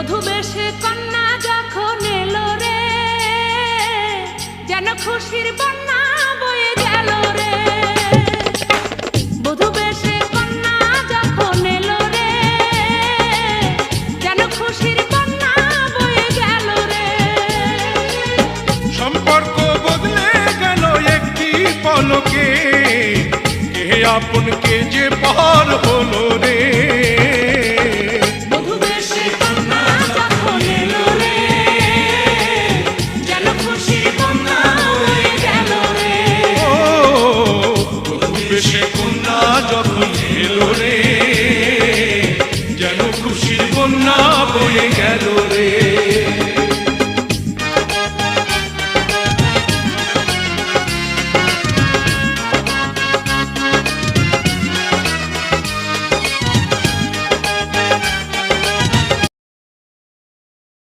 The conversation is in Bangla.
বধূ বেশে কন্যা যখন এলো রে, যেন খুশির বন্যা বয়ে গেল রে। বধূ বেশে কন্যা যখন এলো রে, যেন খুশির বন্যা বয়ে গেল রে। সম্পর্ক বদলে গেল একটি পলকে, কে আপন কে যে পর হলো রে। সে কন্যা যখন এলো রে, যেন খুশির বন্যা বয়ে গেল রে।